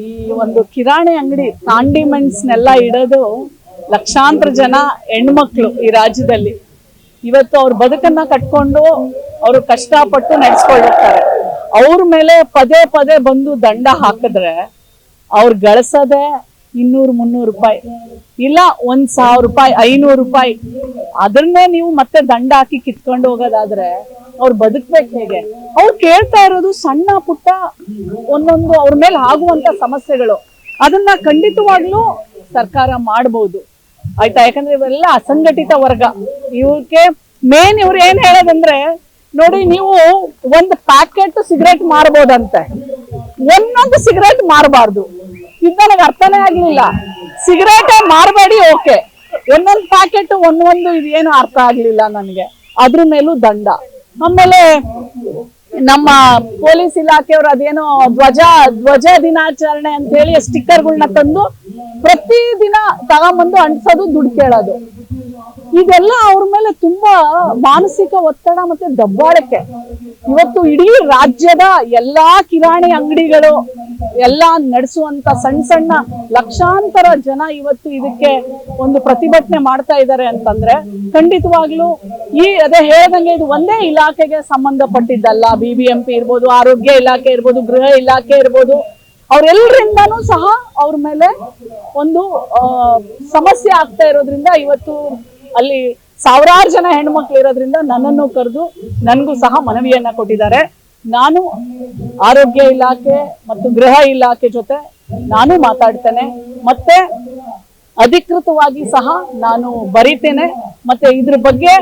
ಈ ಒಂದು ಕಿರಾಣಿ ಅಂಗಡಿ ಕಾಂಡಿಮೆಂಟ್ಸ್ನೆಲ್ಲ ಇಡೋದು ಲಕ್ಷಾಂತರ ಜನ ಹೆಣ್ಮಕ್ಳು ಈ ರಾಜ್ಯದಲ್ಲಿ ಇವತ್ತು ಅವ್ರ ಬದುಕನ್ನ ಕಟ್ಕೊಂಡು ಅವರು ಕಷ್ಟಪಟ್ಟು ನಡೆಸ್ಕೊಂಡಿರ್ತಾರೆ. ಅವ್ರ ಮೇಲೆ ಪದೇ ಪದೇ ಬಂದು ದಂಡ ಹಾಕಿದ್ರೆ ಅವ್ರು ಗಳಿಸೋದೆ 200-300 ರೂಪಾಯಿ, ಇಲ್ಲ 1,000 ರೂಪಾಯಿ, 500 ರೂಪಾಯಿ. ಅದನ್ನೇ ನೀವು ಮತ್ತೆ ದಂಡ ಹಾಕಿ ಕಿತ್ಕೊಂಡು ಹೋಗೋದಾದ್ರೆ ಅವ್ರು ಬದುಕ್ಬೇಕು ಹೇಗೆ? ಅವ್ರು ಕೇಳ್ತಾ ಇರೋದು ಸಣ್ಣ ಪುಟ್ಟ ಒಂದೊಂದು ಅವ್ರ ಮೇಲೆ ಆಗುವಂತ ಸಮಸ್ಯೆಗಳು. ಅದನ್ನ ಖಂಡಿತವಾಗ್ಲೂ ಸರ್ಕಾರ ಮಾಡ್ಬೋದು, ಆಯ್ತಾ? ಯಾಕಂದ್ರೆ ಇವೆಲ್ಲ ಅಸಂಘಟಿತ ವರ್ಗ. ಇವಕ್ಕೆ ಮೇನ್ ಇವ್ರು ಏನ್ ಹೇಳೋದಂದ್ರೆ, ನೋಡಿ ನೀವು ಒಂದು ಪ್ಯಾಕೆಟ್ ಸಿಗರೇಟ್ ಮಾರ್ಬೋದಂತೆ, ಒಂದೊಂದು ಸಿಗರೇಟ್ ಮಾರಬಾರ್ದು. ಇದು ನನಗೆ ಅರ್ಥನೇ ಆಗ್ಲಿಲ್ಲ. ಸಿಗರೇಟೇ ಮಾರಬೇಡಿ, ಓಕೆ, ಒಂದೊಂದು ಪ್ಯಾಕೆಟ್ ಒಂದೊಂದು, ಇದೇನು ಅರ್ಥ ಆಗ್ಲಿಲ್ಲ ನನಗೆ. ಅದ್ರ ಮೇಲೂ ದಂಡ. ಆಮೇಲೆ ನಮ್ಮ ಪೊಲೀಸ್ ಇಲಾಖೆಯವರು ಅದೇನೋ ಧ್ವಜ ದಿನಾಚರಣೆ ಅಂತ ಹೇಳಿ ಸ್ಟಿಕ್ಕರ್ಗಳನ್ನ ತಂದು ಪ್ರತಿ ದಿನ ತಗೊಂಬಂದು ಅಂಟಿಸೋದು, ದುಡ್ಡು ಕೇಳೋದು. ಇದೆಲ್ಲ ಅವ್ರ ಮೇಲೆ ತುಂಬಾ ಮಾನಸಿಕ ಒತ್ತಡ ಮತ್ತೆ ದಬ್ಬಾಳಿಕೆ. ಇವತ್ತು ಇಡೀ ರಾಜ್ಯದ ಎಲ್ಲಾ ಕಿರಾಣಿ ಅಂಗಡಿಗಳು ಎಲ್ಲ ನಡೆಸುವಂತ ಸಣ್ಣ ಲಕ್ಷಾಂತರ ಜನ ಇವತ್ತು ಇದಕ್ಕೆ ಒಂದು ಪ್ರತಿಭಟನೆ ಮಾಡ್ತಾ ಇದ್ದಾರೆ ಅಂತಂದ್ರೆ ಖಂಡಿತವಾಗ್ಲೂ ಅದೇ ಹೇಳ್ದಂಗೆ ಇದು ಒಂದೇ ಇಲಾಖೆಗೆ ಸಂಬಂಧಪಟ್ಟಿದ್ದಲ್ಲ. BBMP ಇರ್ಬೋದು, ಆರೋಗ್ಯ ಇಲಾಖೆ ಇರ್ಬೋದು, ಗೃಹ ಇಲಾಖೆ ಇರ್ಬೋದು, ಅವ್ರೆಲ್ಲರಿಂದನೂ ಸಹ ಅವ್ರ ಮೇಲೆ ಒಂದು ಸಮಸ್ಯೆ ಆಗ್ತಾ ಇರೋದ್ರಿಂದ ಇವತ್ತು ಅಲ್ಲಿ ಸಾವಿರಾರು ಜನ ಹೆಣ್ಮಕ್ಳು ಇರೋದ್ರಿಂದ ನನ್ನನ್ನು ಕರೆದು ನನ್ಗೂ ಸಹ ಮನವಿಯನ್ನ ಕೊಟ್ಟಿದ್ದಾರೆ. ನಾನು ಆರೋಗ್ಯ ಇಲಾಖೆ ಮತ್ತು ಗೃಹ ಇಲಾಖೆ ಜೊತೆ ನಾನು ಮಾತಾಡ್ತೇನೆ, ಮತ್ತೆ ಅಧಿಕೃತವಾಗಿ ಸಹ ನಾನು ಬರೀತೇನೆ. ಮತ್ತೆ ಇದ್ರ ಬಗ್ಗೆ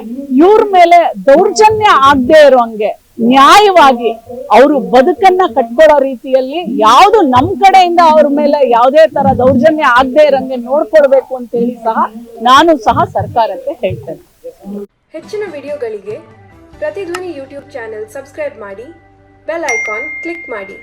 ಇವ್ರ ಮೇಲೆ ದೌರ್ಜನ್ಯ ಆಗದೆ ಇರೋಂಗೆ ನ್ಯಾಯವಾಗಿ ಅವರು ಬದುಕನ್ನ ಕಟ್ಕೊಡೋ ರೀತಿಯಲ್ಲಿ ಯಾವುದು ನಮ್ ಕಡೆಯಿಂದ ಅವ್ರ ಮೇಲೆ ಯಾವುದೇ ತರ ದೌರ್ಜನ್ಯ ಆಗದೆ ಇರೋಂಗೆ ನೋಡ್ಕೊಡ್ಬೇಕು ಅಂತ ಹೇಳಿ ಸಹ ನಾನು ಸಹ ಸರ್ಕಾರಕ್ಕೆ ಹೇಳ್ತೇನೆ. ಹೆಚ್ಚಿನ ವಿಡಿಯೋಗಳಿಗೆ ಪ್ರತಿಧ್ವನಿ ಯೂಟ್ಯೂಬ್ ಚಾನೆಲ್ ಸಬ್ಸ್ಕ್ರೈಬ್ ಮಾಡಿ, ಬೆಲ್ ಐಕಾನ್ ಕ್ಲಿಕ್ ಮಾಡಿ.